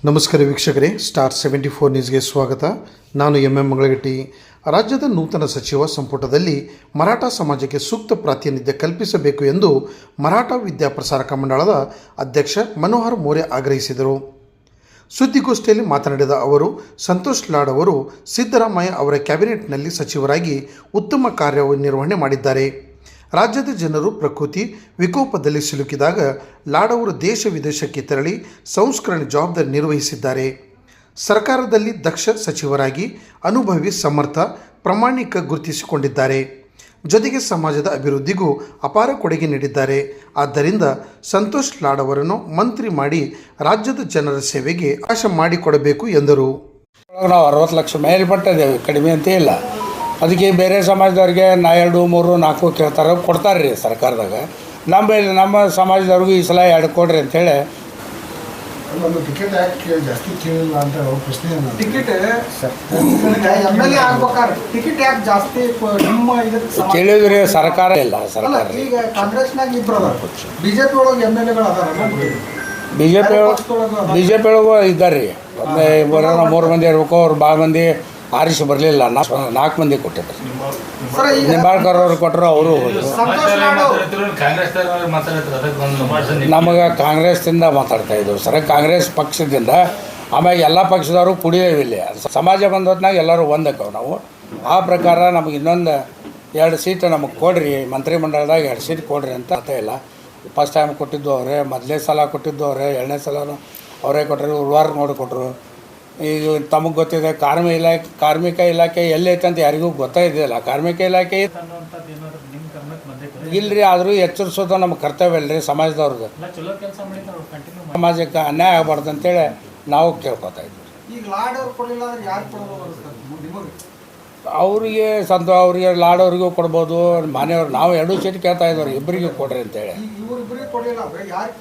ನಮಸ್ಕಾರ ವೀಕ್ಷಕರೇ, ಸ್ಟಾರ್ 74 ನ್ಯೂಸ್ಗೆ ಸ್ವಾಗತ. ನಾನು ಎಂ ಮಂಗಳಗಟ್ಟಿ. ರಾಜ್ಯದ ನೂತನ ಸಚಿವ ಸಂಪುಟದಲ್ಲಿ ಮರಾಠ ಸಮಾಜಕ್ಕೆ ಸೂಕ್ತ ಪ್ರಾತಿನಿಧ್ಯ ಕಲ್ಪಿಸಬೇಕು ಎಂದು ಮರಾಠ ವಿದ್ಯಾಪ್ರಸಾರಕ ಮಂಡಳದ ಅಧ್ಯಕ್ಷ ಮನೋಹರ್ ಮೋರೆ ಆಗ್ರಹಿಸಿದರು. ಸುದ್ದಿಗೋಷ್ಠಿಯಲ್ಲಿ ಮಾತನಾಡಿದ ಅವರು, ಸಂತೋಷ್ ಲಾಡ್ ಅವರು ಸಿದ್ದರಾಮಯ್ಯ ಅವರ ಕ್ಯಾಬಿನೆಟ್ನಲ್ಲಿ ಸಚಿವರಾಗಿ ಉತ್ತಮ ಕಾರ್ಯನಿರ್ವಹಣೆ ಮಾಡಿದ್ದಾರೆ. ರಾಜ್ಯದ ಜನರು ಪ್ರಕೃತಿ ವಿಕೋಪದಲ್ಲಿ ಸಿಲುಕಿದಾಗ ಲಾಡ್ ಅವರು ದೇಶ ವಿದೇಶಕ್ಕೆ ತೆರಳಿ ಸಂಸ್ಕರಣೆ ಜವಾಬ್ದಾರಿ ನಿರ್ವಹಿಸಿದ್ದಾರೆ. ಸರ್ಕಾರದಲ್ಲಿ ದಕ್ಷ ಸಚಿವರಾಗಿ ಅನುಭವಿ, ಸಮರ್ಥ, ಪ್ರಾಮಾಣಿಕ ಗುರುತಿಸಿಕೊಂಡಿದ್ದಾರೆ. ಜೊತೆಗೆ ಸಮಾಜದ ಅಭಿವೃದ್ಧಿಗೂ ಅಪಾರ ಕೊಡುಗೆ ನೀಡಿದ್ದಾರೆ. ಆದ್ದರಿಂದ ಸಂತೋಷ್ ಲಾಡ್ ಅವರನ್ನು ಮಂತ್ರಿ ಮಾಡಿ ರಾಜ್ಯದ ಜನರ ಸೇವೆಗೆ ಅವಕಾಶ ಮಾಡಿಕೊಡಬೇಕು ಎಂದರು. ನಾವು 60 ಲಕ್ಷ ಮೇಲ್ಪಟ್ಟಿದ್ದೇವೆ, ಕಡಿಮೆ ಅಂತ ಇಲ್ಲ. ಅದಕ್ಕೆ ಬೇರೆ ಸಮಾಜದವ್ರಿಗೆ 2, 3, 4 ಕೇಳ್ತಾರೆ, ಕೊಡ್ತಾರೆ ರೀ ಸರ್ಕಾರದಾಗ. ನಮ್ಮ ಸಮಾಜದವ್ರಿಗೂ ಈ ಸಲ 2 ಕೊಡ್ರಿ ಅಂತೇಳಿ. ಒಂದು ಟಿಕೆಟ್ ಯಾಕೆ ಜಾಸ್ತಿ ಕೇಳಿಲ್ಲ ಅಂತ ಪ್ರಶ್ನೆ. ಟಿಕೆಟ್ ಟಿಕೆಟ್ ಯಾಕೆ ಜಾಸ್ತಿ ನಿಮ್ಮ ಕೇಳಿದ್ರಿ ಸರ್ಕಾರ ಇಲ್ಲ. ಸರ್ಕಾರ ಈಗ ಕಾಂಗ್ರೆಸ್ನಾಗ ಇಬ್ಬರು ಅದಾರ, ಬಿಜೆಪಿ ಒಳಗೆ MLA ಅದಾರ, ಬಿಜೆಪಿ ಒಳಗೂ ಇದ್ದಾರೆ ರೀ. 3 ಮಂದಿ ಇರಬೇಕು, ಅವ್ರು ಭಾಳ ಮಂದಿ ಆರಿಸಿ ಬರಲಿಲ್ಲ. 4 ಮಂದಿ ಕೊಟ್ಟಿದ್ದಾರೆ. ನಿಂಬಾಳ್ಕರ್ ಅವ್ರು ಕೊಟ್ಟರು, ಅವರು ನಮಗೆ ಕಾಂಗ್ರೆಸ್ದಿಂದ ಮಾತಾಡ್ತಾ ಇದ್ದವು ಸರ್. ಕಾಂಗ್ರೆಸ್ ಪಕ್ಷದಿಂದ, ಆಮೇಲೆ ಎಲ್ಲ ಪಕ್ಷದವರು ಕುಡಿಯೋವಿಲ್ಲ. ಸಮಾಜ ಬಂದ ಹೊತ್ನಾಗ ಎಲ್ಲರೂ ಒಂದಕ್ಕವು ನಾವು. ಆ ಪ್ರಕಾರ ನಮಗೆ ಇನ್ನೊಂದು 2 ಸೀಟ್ ನಮಗೆ ಕೊಡ್ರಿ, ಮಂತ್ರಿಮಂಡಲದಾಗ 2 ಸೀಟ್ ಕೊಡ್ರಿ ಅಂತ ಅರ್ಥ ಇಲ್ಲ. ಫಸ್ಟ್ ಟೈಮ್ ಕೊಟ್ಟಿದ್ದು ಅವರೇ, ಮೊದಲೇ ಸಲ ಕೊಟ್ಟಿದ್ದು ಅವರೇ, 2ನೇ ಸಲನೂ ಅವರೇ ಕೊಟ್ಟರು. ಉಳ್ವಾರ ನೋಡಿಕೊಟ್ರು. ಈಗ ತಮಗೆ ಗೊತ್ತಿದೆ ಕಾರ್ಮಿಕ ಇಲಾಖೆ ಎಲ್ಲೈತೆ ಅಂತ ಯಾರಿಗೂ ಗೊತ್ತಾಯಿದ್ದಿಲ್ಲ. ಕಾರ್ಮಿಕ ಇಲಾಖೆ ಇಲ್ಲರಿ, ಆದರೂ ಎಚ್ಚರಿಸೋದು ನಮ್ಮ ಕರ್ತವ್ಯ ಅಲ್ರಿ ಸಮಾಜದವ್ರದ್ದು. ಸಮಾಜಕ್ಕೆ ಅನ್ಯಾಯ ಆಗಬಾರ್ದು ಅಂತೇಳಿ ನಾವು ಕೇಳ್ಕೊತಾ ಇದ್ವಿ. ಅವರಿಗೆ ಅವ್ರಿಗೆ ಲಾಡ್ ಅವ್ರಿಗೂ ಕೊಡ್ಬೋದು, ಮನೆಯವ್ರು. ನಾವು 2 ಸೀಟ್ ಕೇಳ್ತಾ ಇದ್ದವ್ರು, ಇಬ್ಬರಿಗೂ ಕೊಡ್ರಿ ಅಂತೇಳಿ.